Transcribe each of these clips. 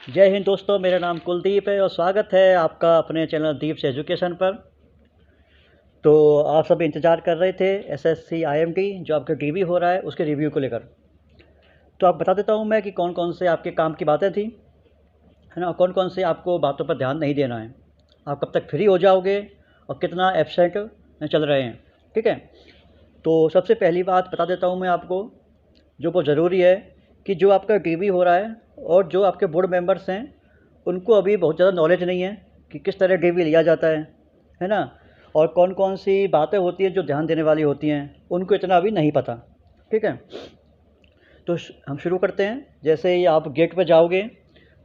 जय हिंद दोस्तों, मेरा नाम कुलदीप है और स्वागत है आपका अपने चैनल दीप्स एजुकेशन पर। तो आप सब इंतज़ार कर रहे थे एसएससी आईएमडी जो आपका टीवी हो रहा है उसके रिव्यू को लेकर। तो आप बता देता हूँ मैं कि कौन कौन से आपके काम की बातें थी, है ना, कौन कौन से आपको बातों पर ध्यान नहीं देना है, आप कब तक फ्री हो जाओगे और कितना एब्सेंट चल रहे हैं। ठीक है। तो सबसे पहली बात बता देता हूँ मैं आपको, जो बहुत ज़रूरी है, कि जो आपका टीवी हो रहा है और जो आपके बोर्ड मेंबर्स हैं उनको अभी बहुत ज़्यादा नॉलेज नहीं है कि किस तरह टीवी लिया जाता है ना, और कौन कौन सी बातें होती हैं जो ध्यान देने वाली होती हैं, उनको इतना अभी नहीं पता। ठीक है। तो हम शुरू करते हैं। जैसे ही आप गेट पर जाओगे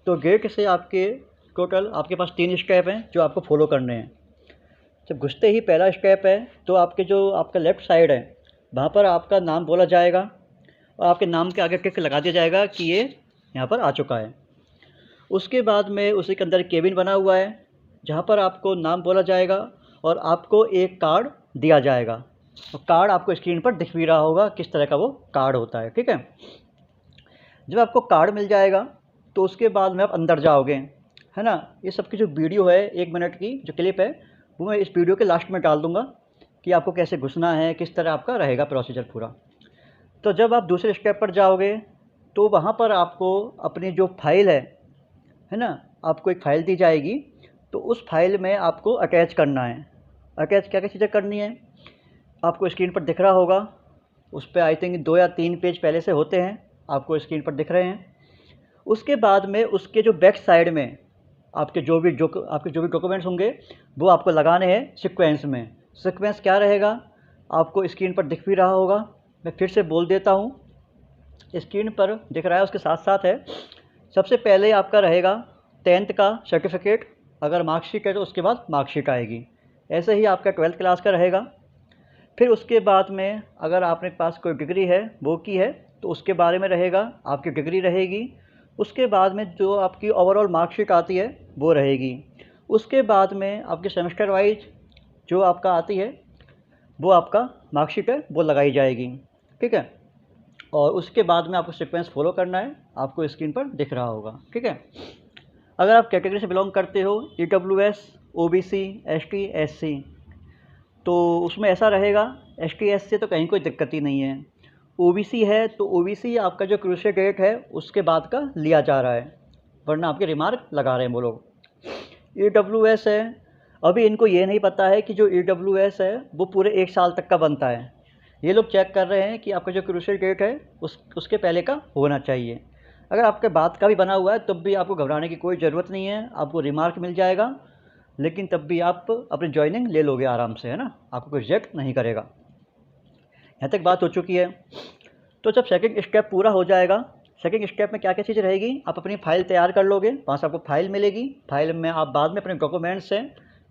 तो गेट से आपके टोटल आपके पास 3 स्टेप हैं जो आपको फॉलो करने हैं। जब घुसते ही पहला स्टेप है तो आपके जो आपका लेफ़्ट साइड है वहाँ पर आपका नाम बोला जाएगा और आपके नाम के आगे टिक लगा दिया जाएगा कि ये यहाँ पर आ चुका है। उसके बाद में उसी के अंदर केबिन बना हुआ है जहाँ पर आपको नाम बोला जाएगा और आपको एक कार्ड दिया जाएगा और कार्ड आपको स्क्रीन पर दिख भी रहा होगा किस तरह का वो कार्ड होता है। ठीक है। जब आपको कार्ड मिल जाएगा तो उसके बाद में आप अंदर जाओगे, है ना। ये सब की जो वीडियो है 1 मिनट की जो क्लिप है वो मैं इस वीडियो के लास्ट में डाल दूँगा कि आपको कैसे घुसना है, किस तरह आपका रहेगा प्रोसीजर पूरा। तो जब आप दूसरे स्टेप पर जाओगे तो वहाँ पर आपको अपनी जो फाइल है ना, आपको एक फ़ाइल दी जाएगी तो उस फाइल में आपको अटैच करना है। अटैच क्या क्या चीज़ें करनी है आपको स्क्रीन पर दिख रहा होगा। उस पे आई थिंक 2 या 3 पेज पहले से होते हैं, आपको स्क्रीन पर दिख रहे हैं। उसके बाद में उसके जो बैक साइड में आपके जो भी डॉक्यूमेंट्स होंगे वो आपको लगाने हैं सीक्वेंस में। सीक्वेंस क्या रहेगा आपको स्क्रीन पर दिख भी रहा होगा, मैं फिर से बोल देता हूँ। स्क्रीन पर दिख रहा है उसके साथ साथ है। सबसे पहले आपका रहेगा 10th का सर्टिफिकेट, अगर मार्कशीट है तो उसके बाद मार्कशीट आएगी। ऐसे ही आपका 12th क्लास का रहेगा। फिर उसके बाद में अगर आपके पास कोई डिग्री है वो की है तो उसके बारे में रहेगा, आपकी डिग्री रहेगी। उसके बाद में जो आपकी ओवरऑल मार्कशीट आती है वो रहेगी। उसके बाद में आपके सेमेस्टर वाइज जो आपका आती है वो आपका मार्कशीट है वो लगाई जाएगी। ठीक है। और उसके बाद में आपको सीक्वेंस फॉलो करना है, आपको स्क्रीन पर दिख रहा होगा। ठीक है। अगर आप कैटेगरी से बिलोंग करते हो EWS, OBC, ST, SC, तो उसमें ऐसा रहेगा। ST SC तो कहीं कोई दिक्कत ही नहीं है। OBC है तो OBC आपका जो क्रूशियल डेट है उसके बाद का लिया जा रहा है, वरना आपके रिमार्क लगा रहे हैं वो लोग। EWS है, अभी इनको ये नहीं पता है कि जो EWS है वो पूरे 1 साल तक का बनता है। ये लोग चेक कर रहे हैं कि आपका जो क्रूशियल डेट है उसके पहले का होना चाहिए। अगर आपके बाद का भी बना हुआ है तब भी आपको घबराने की कोई ज़रूरत नहीं है, आपको रिमार्क मिल जाएगा। लेकिन तब भी आप अपनी जॉइनिंग ले लोगे आराम से, है ना, आपको कोई रिजेक्ट नहीं करेगा। यहाँ तक बात हो चुकी है। तो जब सेकंड स्टेप पूरा हो जाएगा, सेकंड स्टेप में क्या क्या चीज़ रहेगी, आप अपनी फ़ाइल तैयार कर लोगे, वहाँ से आपको फ़ाइल मिलेगी। फ़ाइल में आप बाद में अपने डॉक्यूमेंट्स से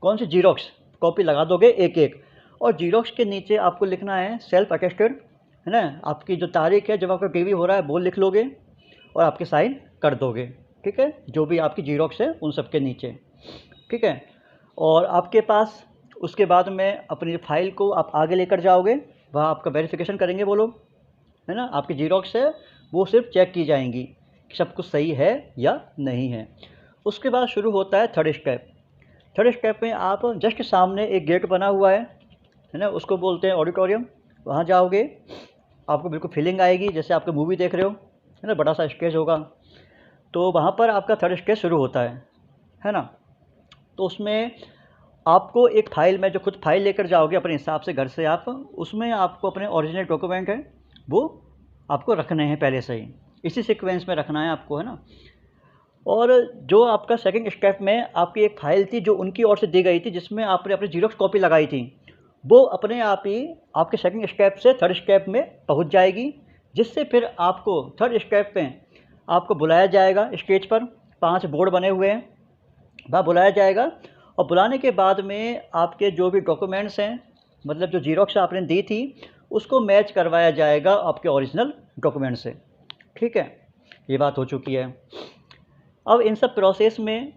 कौन सी जीरोक्स कॉपी लगा दोगे एक एक, और जीरोक्स के नीचे आपको लिखना है सेल्फ अटेस्टेड, है ना। आपकी जो तारीख है जब आपका टीवी हो रहा है वो लिख लोगे और आपके साइन कर दोगे। ठीक है। जो भी आपकी जीरोक्स है उन सब के नीचे। ठीक है। और आपके पास उसके बाद में अपनी फ़ाइल को आप आगे लेकर जाओगे, वहाँ आपका वेरिफिकेशन करेंगे वो लोग, है ना। आपकी जीरोक्स है वो सिर्फ चेक की जाएंगी कि सब कुछ सही है या नहीं है। उसके बाद शुरू होता है थर्ड स्टेप। थर्ड स्टेप में आप जस्ट सामने एक गेट बना हुआ है ना, उसको बोलते हैं ऑडिटोरियम। वहाँ जाओगे, आपको बिल्कुल फीलिंग आएगी जैसे आपको मूवी देख रहे हो, है ना, बड़ा सा स्टेज होगा। तो वहाँ पर आपका थर्ड स्टेज शुरू होता है ना। तो उसमें आपको एक फ़ाइल में जो खुद फ़ाइल लेकर जाओगे अपने हिसाब से घर से आप, उसमें आपको अपने ओरिजिनल डॉक्यूमेंट हैं वो आपको रखने हैं पहले से ही, इसी सीक्वेंस में रखना है आपको, है ना। और जो आपका सेकंड स्टेप में आपकी एक फ़ाइल थी जो उनकी ओर से दी गई थी जिसमें आपने अपनी जीरोक्स कॉपी लगाई थी, वो अपने आप ही आपके सेकंड स्टेप से थर्ड स्टेप में पहुंच जाएगी, जिससे फिर आपको थर्ड स्टेप में आपको बुलाया जाएगा स्टेज पर। 5 बोर्ड बने हुए हैं, वहाँ बुलाया जाएगा और बुलाने के बाद में आपके जो भी डॉक्यूमेंट्स हैं, मतलब जो जीरोक्स आपने दी थी, उसको मैच करवाया जाएगा आपके ओरिजिनल डॉक्यूमेंट से। ठीक है। ये बात हो चुकी है। अब इन सब प्रोसेस में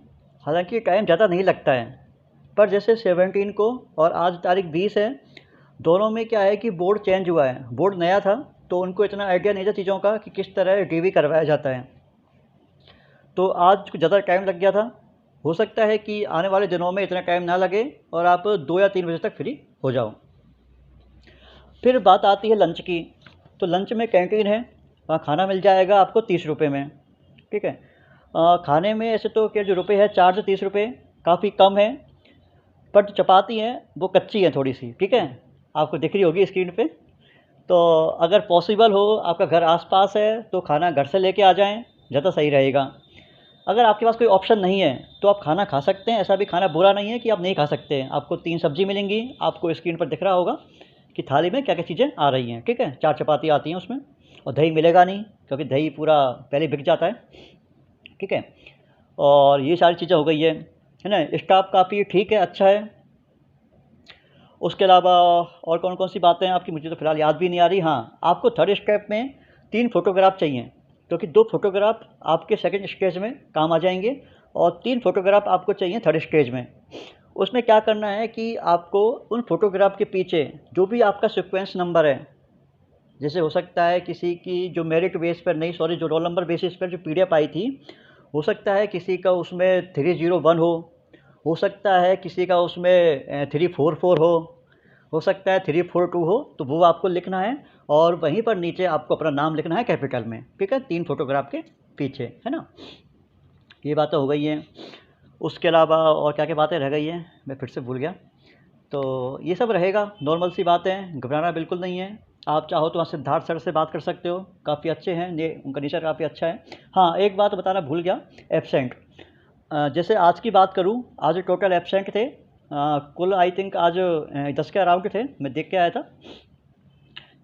हालांकि टाइम ज़्यादा नहीं लगता है, पर जैसे 17 को और आज तारीख 20 है, दोनों में क्या है कि बोर्ड चेंज हुआ है, बोर्ड नया था तो उनको इतना आइडिया नहीं था चीज़ों का कि किस तरह टीवी करवाया जाता है। तो आज कुछ ज़्यादा टाइम लग गया था, हो सकता है कि आने वाले दिनों में इतना टाइम ना लगे और आप 2 या 3 बजे तक फ्री हो जाओ। फिर बात आती है लंच की। तो लंच में कैंटीन है, वहाँ खाना मिल जाएगा आपको 30 रुपये में, ठीक है। खाने में ऐसे तो क्या जो रुपये है, चार्ज 30 रुपये काफ़ी कम है, बट चपाती है वो कच्ची है थोड़ी सी, ठीक है, आपको दिख रही होगी स्क्रीन पे। तो अगर पॉसिबल हो, आपका घर आसपास है, तो खाना घर से लेके आ जाएं, ज़्यादा सही रहेगा। अगर आपके पास कोई ऑप्शन नहीं है तो आप खाना खा सकते हैं, ऐसा भी खाना बुरा नहीं है कि आप नहीं खा सकते हैं। आपको 3 सब्ज़ी मिलेंगी, आपको स्क्रीन पर दिख रहा होगा कि थाली में क्या क्या चीज़ें आ रही हैं, ठीक है। 4 चपाती आती हैं उसमें, और दही मिलेगा नहीं क्योंकि दही पूरा पहले बिक जाता है, ठीक है। और ये सारी चीज़ें हो गई है ना। स्टाफ काफ़ी ठीक है, अच्छा है। उसके अलावा और कौन कौन सी बातें हैं आपकी, मुझे तो फ़िलहाल याद भी नहीं आ रही। हाँ, आपको थर्ड स्टेप में 3 फ़ोटोग्राफ चाहिए, क्योंकि 2 फ़ोटोग्राफ आपके सेकंड स्टेज में काम आ जाएंगे और 3 फ़ोटोग्राफ आपको चाहिए थर्ड स्टेज में। उसमें क्या करना है कि आपको उन फ़ोटोग्राफ के पीछे जो भी आपका सीक्वेंस नंबर है, जैसे हो सकता है किसी की जो मेरिट बेस पर नहीं, सॉरी, जो रोल नंबर बेसिस पर जो पीडीएफ आई थी, हो सकता है किसी का उसमें 301 हो सकता है किसी का उसमें 344 हो सकता है 342 हो, तो वो आपको लिखना है और वहीं पर नीचे आपको अपना नाम लिखना है कैपिटल में, ठीक है, 3 फोटोग्राफ के पीछे, है ना। ये बातें हो गई हैं। उसके अलावा और क्या क्या बातें रह गई हैं, मैं फिर से भूल गया। तो ये सब रहेगा, नॉर्मल सी बातें, घबराना बिल्कुल नहीं है। आप चाहो तो वहाँ सिद्धार्थ सर से बात कर सकते हो, काफ़ी अच्छे हैं, उनका नेचर काफ़ी अच्छा है। हाँ, एक बात बताना भूल गया, एब्सेंट। जैसे आज की बात करूँ, आज टोटल एब्सेंट थे कुल आई थिंक आज 10 के अराउंड थे, मैं देख के आया था,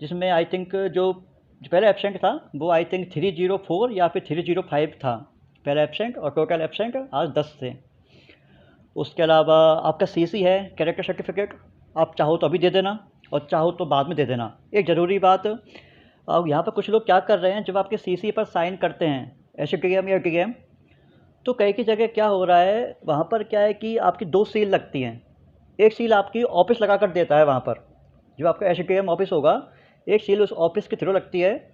जिसमें आई थिंक जो पहले एब्सेंट था वो आई थिंक 304 या फिर 305 था पहला एब्सेंट, और टोटल एब्सेंट आज 10 थे। उसके अलावा आपका सीसी है, कैरेक्टर सर्टिफिकेट, आप चाहो तो अभी दे देना और चाहो तो बाद में दे देना। एक ज़रूरी बात, अब यहाँ पर कुछ लोग क्या कर रहे हैं, जब आपके सीसी पर साइन करते हैं एसटीएम या टीएम, तो कई की जगह क्या हो रहा है, वहाँ पर क्या है कि आपकी 2 सील लगती हैं। एक सील आपकी ऑफिस लगा कर देता है, वहाँ पर जो आपका एसटीएम ऑफिस होगा, एक सील उस ऑफिस के थ्रू लगती है,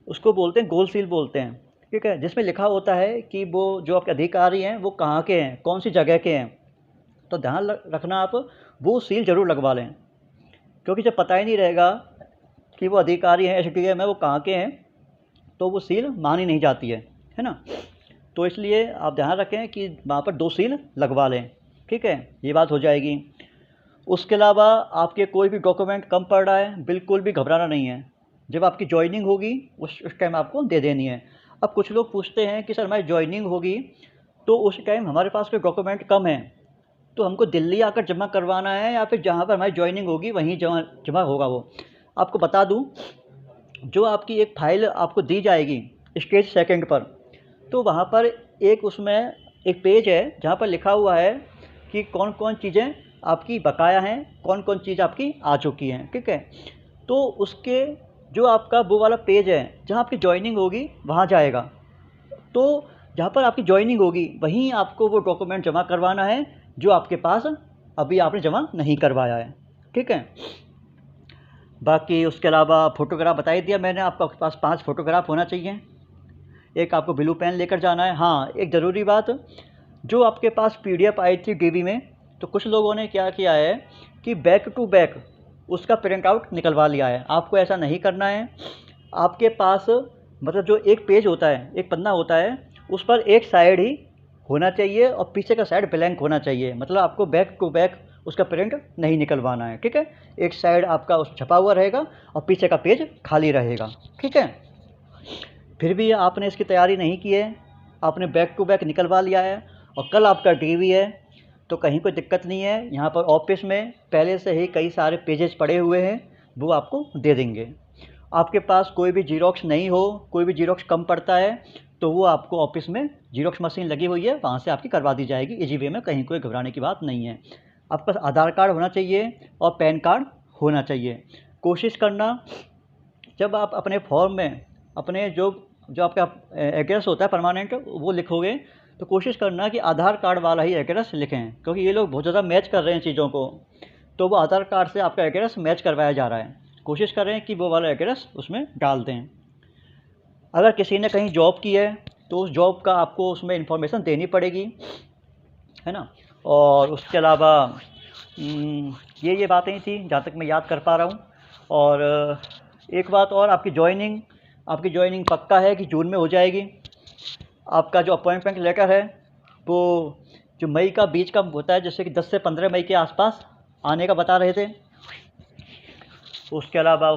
उसको बोलते हैं गोल सील बोलते हैं, ठीक है, जिसमें लिखा होता है कि वो जो आपके अधिकारी हैं वो कहाँ के हैं, कौन सी जगह के हैं। तो ध्यान रखना, आप वो सील ज़रूर लगवा लें, क्योंकि जब पता ही नहीं रहेगा कि वो अधिकारी हैं एसटीएम है वो कहाँ के हैं, तो वो सील मानी नहीं जाती है ना। तो इसलिए आप ध्यान रखें कि वहाँ पर 2 सील लगवा लें, ठीक है, ये बात हो जाएगी। उसके अलावा आपके कोई भी डॉक्यूमेंट कम पड़ रहा है, बिल्कुल भी घबराना नहीं है। जब आपकी जॉइनिंग होगी उस टाइम आपको दे देनी है। अब कुछ लोग पूछते हैं कि सर हमारी जॉइनिंग होगी तो उस टाइम हमारे पास कोई डॉक्यूमेंट कम है, तो हमको दिल्ली आकर जमा करवाना है या फिर जहाँ पर हमारी जॉइनिंग होगी वहीं जमा होगा। वो आपको बता दूँ, जो आपकी एक फ़ाइल आपको दी जाएगी स्टेज सेकंड पर, तो वहाँ पर एक उसमें एक पेज है जहाँ पर लिखा हुआ है कि कौन कौन चीज़ें आपकी बकाया हैं, कौन कौन चीज़ आपकी आ चुकी हैं, ठीक है। तो उसके जो आपका वो वाला पेज है जहाँ आपकी जॉइनिंग होगी वहाँ जाएगा, तो जहाँ पर आपकी जॉइनिंग होगी वहीं आपको वो डॉक्यूमेंट जमा करवाना है जो आपके पास अभी आपने जमा नहीं करवाया है, ठीक है। बाकी उसके अलावा फ़ोटोग्राफ बता ही दिया मैंने, आपके पास 5 फ़ोटोग्राफ होना चाहिए। एक आपको ब्लू पेन लेकर जाना है। हाँ, एक ज़रूरी बात, जो आपके पास पीडीएफ आई थी डीबी में, तो कुछ लोगों ने क्या किया है कि बैक टू बैक उसका प्रिंट आउट निकलवा लिया है। आपको ऐसा नहीं करना है। आपके पास मतलब जो एक पेज होता है, एक पन्ना होता है, उस पर एक साइड ही होना चाहिए और पीछे का साइड ब्लैंक होना चाहिए, मतलब आपको बैक टू बैक उसका प्रिंट नहीं निकलवाना है, ठीक है। एक साइड आपका उस छपा हुआ रहेगा और पीछे का पेज खाली रहेगा, ठीक है। फिर भी आपने इसकी तैयारी नहीं की है, आपने बैक टू बैक निकलवा लिया है और कल आपका डीवी है, तो कहीं कोई दिक्कत नहीं है। यहाँ पर ऑफिस में पहले से ही कई सारे पेजेस पड़े हुए हैं, वो आपको दे देंगे। आपके पास कोई भी जीरोक्स नहीं हो, कोई भी जीरोक्स कम पड़ता है, तो वो आपको ऑफिस में जीरोक्स मशीन लगी हुई है, वहाँ से आपकी करवा दी जाएगी इजी वे में, कहीं कोई घबराने की बात नहीं है। आपके पास आधार कार्ड होना चाहिए और पैन कार्ड होना चाहिए। कोशिश करना, जब आप अपने फॉर्म में अपने जो आपका एड्रेस होता है परमानेंट वो लिखोगे, तो कोशिश करना कि आधार कार्ड वाला ही एड्रेस लिखें, क्योंकि ये लोग बहुत ज़्यादा मैच कर रहे हैं चीज़ों को, तो वो आधार कार्ड से आपका एड्रेस मैच करवाया जा रहा है। कोशिश करें कि वो वाला एड्रेस उसमें डाल दें। अगर किसी ने कहीं जॉब की है तो उस जॉब का आपको उसमें इन्फॉर्मेशन देनी पड़ेगी, है ना। और उसके अलावा ये बातें थी जहाँ तक मैं याद कर पा रहा हूँ। और एक बात और, आपकी जॉइनिंग पक्का है कि जून में हो जाएगी। आपका जो अपॉइंटमेंट लेटर है वो जो मई का बीच का होता है, जैसे कि 10 से 15 मई के आसपास आने का बता रहे थे। उसके अलावा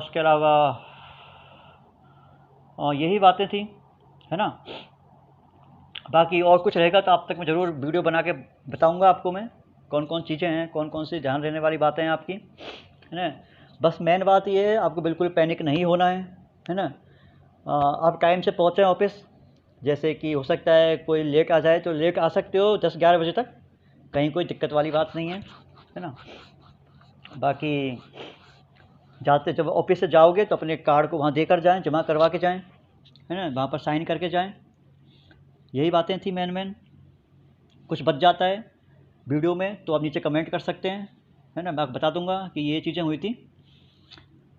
यही बातें थी, है ना। बाकी और कुछ रहेगा तो आप तक मैं ज़रूर वीडियो बना के बताऊंगा आपको मैं, कौन कौन चीज़ें हैं, कौन कौन सी ध्यान रहने वाली बातें हैं आपकी, है ना। बस मेन बात ये है, आपको बिल्कुल पैनिक नहीं होना है ना। आप टाइम से पहुँचें ऑफिस। जैसे कि हो सकता है कोई लेट आ जाए तो लेट आ सकते हो 10-11 बजे तक, कहीं कोई दिक्कत वाली बात नहीं है ना। बाकी जब ऑफिस से जाओगे तो अपने कार्ड को वहाँ देकर जाएं, जमा करवा के जाएं, है ना, वहाँ पर साइन करके जाएं। यही बातें थी मेन। कुछ बच जाता है वीडियो में तो आप नीचे कमेंट कर सकते हैं, है ना, मैं बता दूंगा कि ये चीज़ें हुई थी।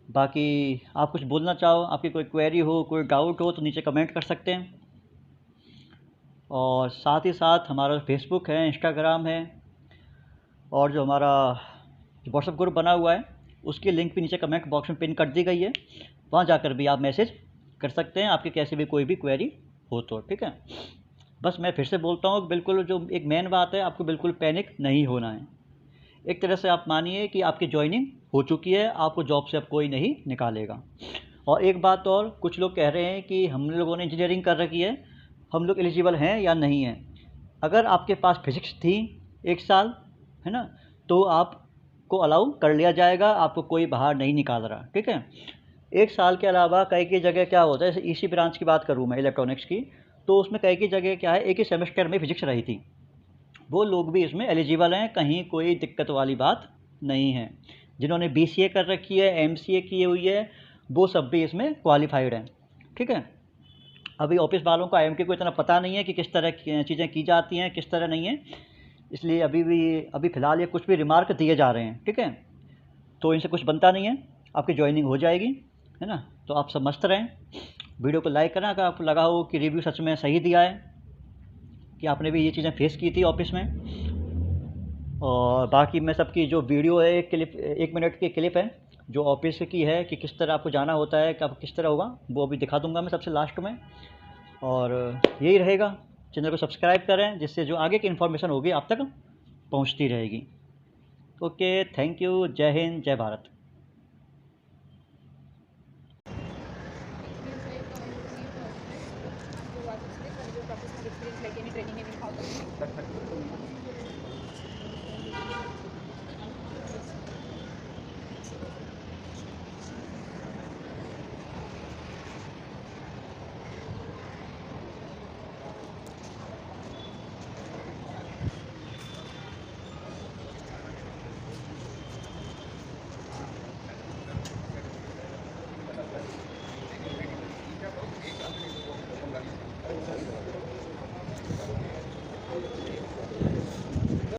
बाकी आप कुछ बोलना चाहो, आपकी कोई क्वेरी हो, कोई डाउट हो तो नीचे कमेंट कर सकते हैं। और साथ ही साथ हमारा फेसबुक है, इंस्टाग्राम है, और जो हमारा व्हाट्सएप ग्रुप बना हुआ है उसकी लिंक भी नीचे कमेंट बॉक्स में पिन कर दी गई है। वहाँ जाकर भी आप मैसेज कर सकते हैं, आपकी कैसे भी कोई भी क्वेरी हो तो, ठीक है। बस मैं फिर से बोलता हूँ, बिल्कुल जो एक मेन बात है, आपको बिल्कुल पैनिक नहीं होना है। एक तरह से आप मानिए कि आपकी जॉइनिंग हो चुकी है, आपको जॉब से अब कोई नहीं निकालेगा। और एक बात और, कुछ लोग कह रहे हैं कि हम लोगों ने इंजीनियरिंग कर रखी है, हम लोग एलिजिबल हैं या नहीं हैं। अगर आपके पास फिजिक्स थी 1 साल, है ना, तो आपको अलाउ कर लिया जाएगा, आपको कोई बाहर नहीं निकाल रहा, ठीक है। 1 साल के अलावा कई जगह क्या होता है, जैसे ईसी ब्रांच की बात करूँ मैं, इलेक्ट्रॉनिक्स की, तो उसमें कई जगह क्या है, एक ही सेमेस्टर में फिजिक्स रही थी, वो लोग भी इसमें एलिजिबल हैं, कहीं कोई दिक्कत वाली बात नहीं है। जिन्होंने बीसीए कर रखी है, एमसीए की हुई है, वो सब भी इसमें क्वालिफाइड हैं, ठीक है। अभी ऑफिस वालों को आईएमटी को इतना पता नहीं है कि किस तरह की चीज़ें की जाती हैं, किस तरह नहीं है, इसलिए अभी फ़िलहाल ये कुछ भी रिमार्क दिए जा रहे हैं, ठीक है। तो इनसे कुछ बनता नहीं है, आपकी जॉइनिंग हो जाएगी, है ना। तो आप सब मस्त रहें, वीडियो को लाइक करना अगर आपको लगा हो कि रिव्यू सच में सही दिया है, कि आपने भी ये चीज़ें फेस की थी ऑफिस में। और बाकी मैं सबकी जो वीडियो है, एक क्लिप, 1 मिनट की क्लिप है जो ऑफिस की है, कि किस तरह आपको जाना होता है, कब किस तरह होगा, वो अभी दिखा दूंगा मैं सबसे लास्ट में। और यही रहेगा, चैनल को सब्सक्राइब करें, जिससे जो आगे की इन्फॉर्मेशन होगी आप तक पहुंचती रहेगी। ओके, थैंक यू, जय हिंद, जय Bharat. like any training, any how